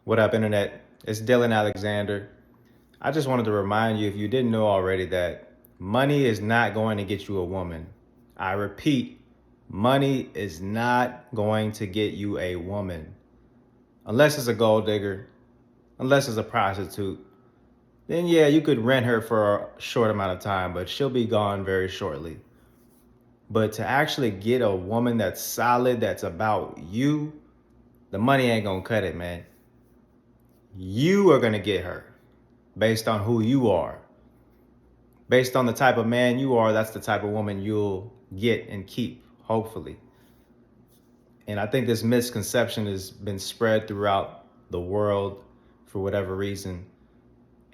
What up, Internet? It's Dylan Alexander. I just wanted to remind you, if you didn't know already, that money is not going to get you a woman. I repeat, money is not going to get you a woman. Unless it's a gold digger, unless it's a prostitute. Then, yeah, you could rent her for a short amount of time, but she'll be gone very shortly. But to actually get a woman that's solid, that's about you, the money ain't gonna cut it, man. You are gonna get her based on who you are. Based on the type of man you are, that's the type of woman you'll get and keep, hopefully. And I think this misconception has been spread throughout the world for whatever reason.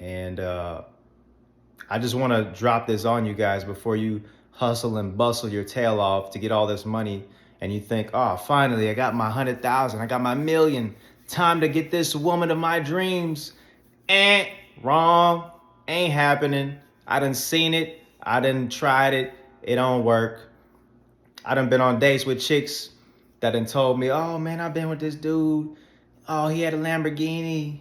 And I just want to drop this on you guys before you hustle and bustle your tail off to get all this money. And you think, oh, finally, I got my 100,000, I got my million. Time to get this woman of my dreams. Wrong. Ain't happening. I done seen it. I done tried it. It don't work. I done been on dates with chicks that done told me, oh man, I've been with this dude. Oh, he had a Lamborghini.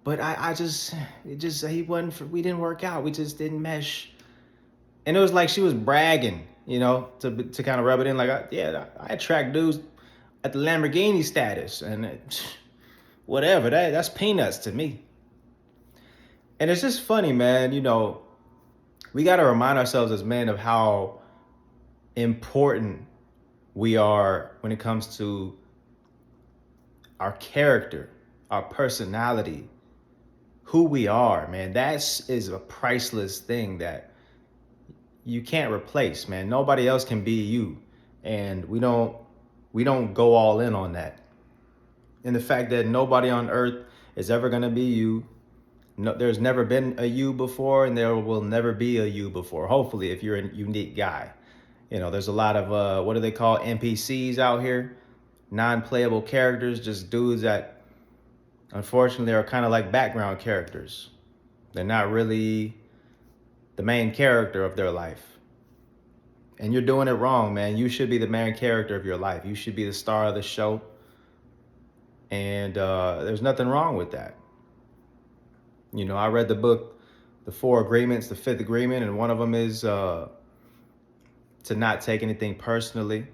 But he wasn't, we didn't work out. We just didn't mesh. And it was like she was bragging, to kind of rub it in. Like, I attract dudes at the Lamborghini status. And whatever, that's peanuts to me. And it's just funny, man. We got to remind ourselves as men of how important we are when it comes to our character, our personality, who we are, man. That is a priceless thing that you can't replace, man. Nobody else can be you. And we don't go all in on that. And the fact that nobody on earth is ever going to be you. No, there's never been a you before, and there will never be a you before. Hopefully, if you're a unique guy. There's a lot of, what do they call NPCs out here? Non-playable characters, just dudes that unfortunately are kind of like background characters. They're not really the main character of their life. And you're doing it wrong, man. You should be the main character of your life. You should be the star of the show. And there's nothing wrong with that. I read the book, The Four Agreements, the Fifth Agreement, and one of them is to not take anything personally.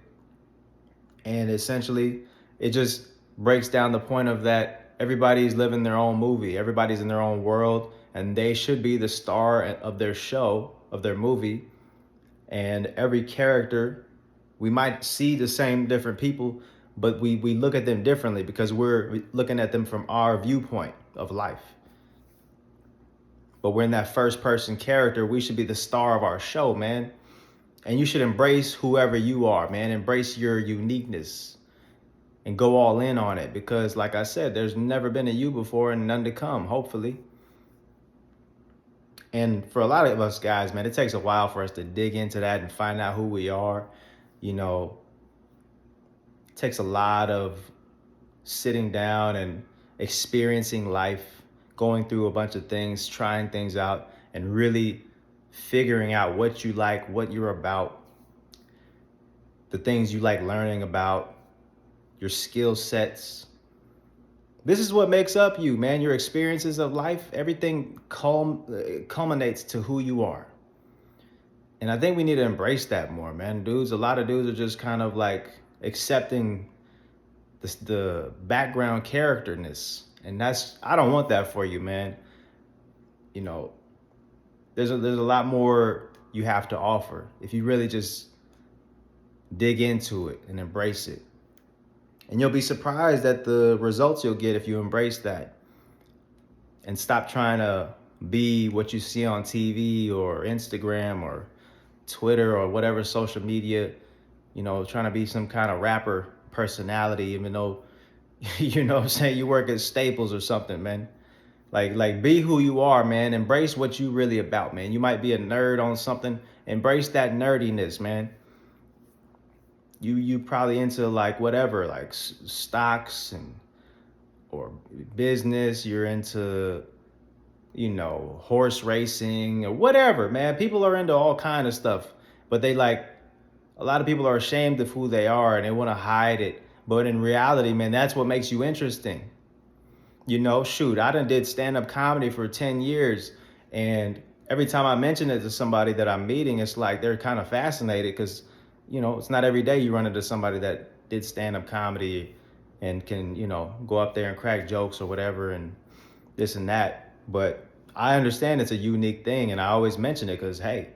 And essentially, it just breaks down the point of that everybody's living their own movie. Everybody's in their own world, and they should be the star of their show, of their movie. And every character, we might see the same different people, but we look at them differently because we're looking at them from our viewpoint of life. But we're in that first person character. We should be the star of our show, man. And you should embrace whoever you are, man. Embrace your uniqueness and go all in on it. Because like I said, there's never been a you before and none to come, hopefully. And for a lot of us guys, man, it takes a while for us to dig into that and find out who we are. It takes a lot of sitting down and experiencing life, going through a bunch of things, trying things out, and really figuring out what you like, what you're about, the things you like learning about, your skill sets. This is what makes up you, man. Your experiences of life, everything culminates to who you are. And I think we need to embrace that more, man. A lot of dudes are just kind of like accepting the background characterness. And I don't want that for you, man. There's a lot more you have to offer if you really just dig into it and embrace it. And you'll be surprised at the results you'll get if you embrace that and stop trying to be what you see on TV or Instagram or Twitter or whatever social media, trying to be some kind of rapper personality, even though, saying you work at Staples or something, man. Like be who you are, man. Embrace what you really about, man. You might be a nerd on something. Embrace that nerdiness, man. You probably into like whatever, like stocks or business. You're into, horse racing or whatever, man. People are into all kind of stuff, but a lot of people are ashamed of who they are and they want to hide it. But in reality, man, that's what makes you interesting. You know, shoot, I done did stand-up comedy for 10 years. And every time I mention it to somebody that I'm meeting, it's like they're kind of fascinated because, you know, it's not every day you run into somebody that did stand-up comedy and can, you know, go up there and crack jokes or whatever and this and that. But I understand it's a unique thing. And I always mention it because, hey,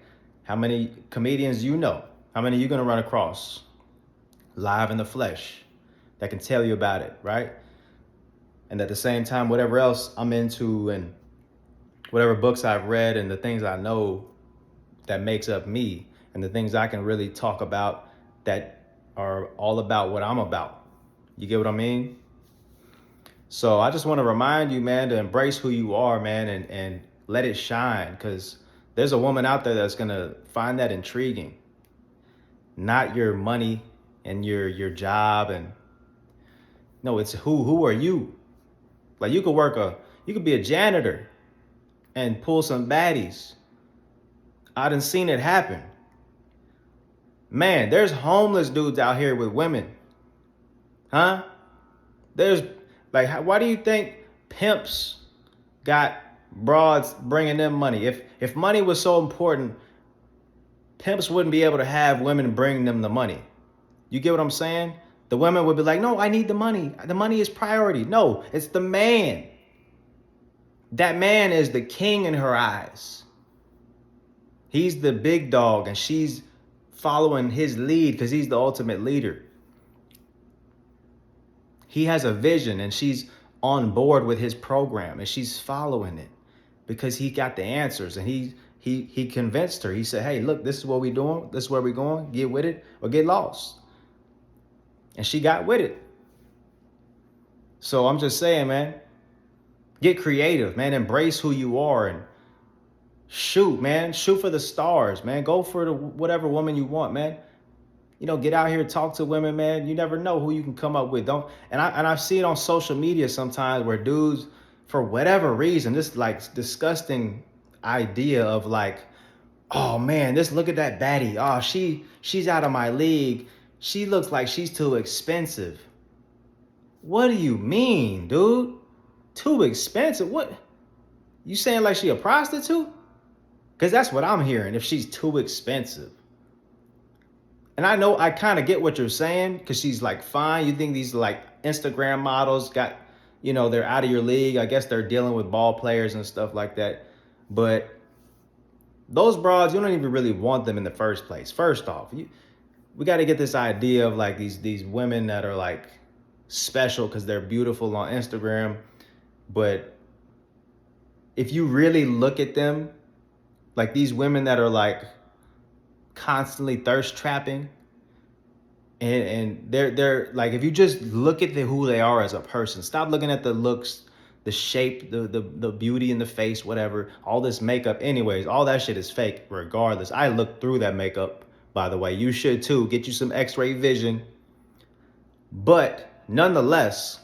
how many comedians you know? How many are you going to run across live in the flesh that can tell you about it, right? And at the same time, whatever else I'm into and whatever books I've read and the things I know that makes up me and the things I can really talk about that are all about what I'm about. You get what I mean? So I just want to remind you, man, to embrace who you are, man, and let it shine, because there's a woman out there that's going to find that intriguing. Not your money and your job, and no, it's who are you? Like you could be a janitor and pull some baddies. I done seen it happen. Man, there's homeless dudes out here with women. Huh? There's like, why do you think pimps got broads bringing them money? If money was so important, pimps wouldn't be able to have women bring them the money. You get what I'm saying? The women would be like, no, I need the money. The money is priority. No, it's the man. That man is the king in her eyes. He's the big dog and she's following his lead because he's the ultimate leader. He has a vision and she's on board with his program and she's following it because he got the answers and he convinced her. He said, hey, look, this is what we're doing. This is where we're going. Get with it or get lost. And she got with it. So I'm just saying, man, get creative, man. Embrace who you are and shoot, man. Shoot for the stars, man. Go for the whatever woman you want, man. You know, get out here, talk to women, man. You never know who you can come up with. I see it on social media sometimes where dudes, for whatever reason, this like disgusting idea of like, oh man, look at that baddie. Oh, she's out of my league. She looks like she's too expensive. What do you mean, dude? Too expensive? What? You saying like she a prostitute? Because that's what I'm hearing, if she's too expensive. And I know I kind of get what you're saying because she's like fine. You think these like Instagram models got, you know, they're out of your league. I guess they're dealing with ball players and stuff like that. But those broads, you don't even really want them in the first place. First off, we got to get this idea of like these women that are like special because they're beautiful on Instagram. But if you really look at them, like these women that are like constantly thirst trapping, and they're like, if you just look at who they are as a person, stop looking at the looks, the shape, the beauty in the face, whatever, all this makeup. Anyways, all that shit is fake regardless. I looked through that makeup, by the way. You should too. Get you some x-ray vision. But nonetheless,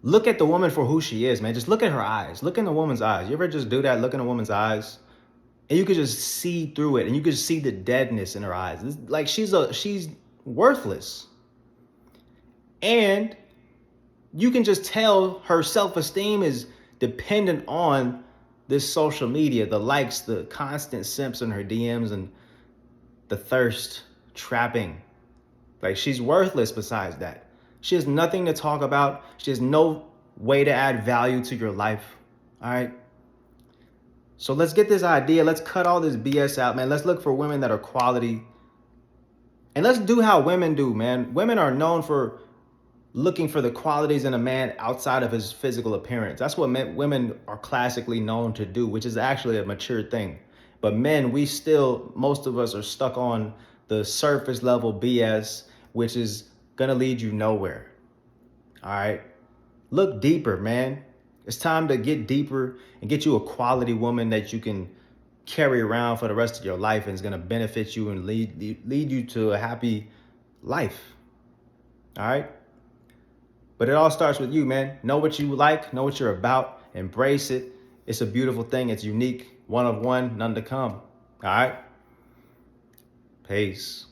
look at the woman for who she is, man. Just look at her eyes. Look in the woman's eyes. You ever just do that? Look in a woman's eyes and you could just see through it and you could see the deadness in her eyes. It's like she's worthless. And you can just tell her self-esteem is dependent on this social media, the likes, the constant simps in her DMs and the thirst trapping. Like she's worthless besides that. She has nothing to talk about. She has no way to add value to your life. All right. So let's get this idea. Let's cut all this BS out, man. Let's look for women that are quality. And let's do how women do, man. Women are known for looking for the qualities in a man outside of his physical appearance. That's what women are classically known to do, which is actually a mature thing. But men, most of us are stuck on the surface level BS, which is going to lead you nowhere. All right. Look deeper, man. It's time to get deeper and get you a quality woman that you can carry around for the rest of your life and is going to benefit you and lead you to a happy life. All right. But it all starts with you, man. Know what you like, know what you're about, embrace it. It's a beautiful thing. It's unique. One of one, none to come. All right. Peace.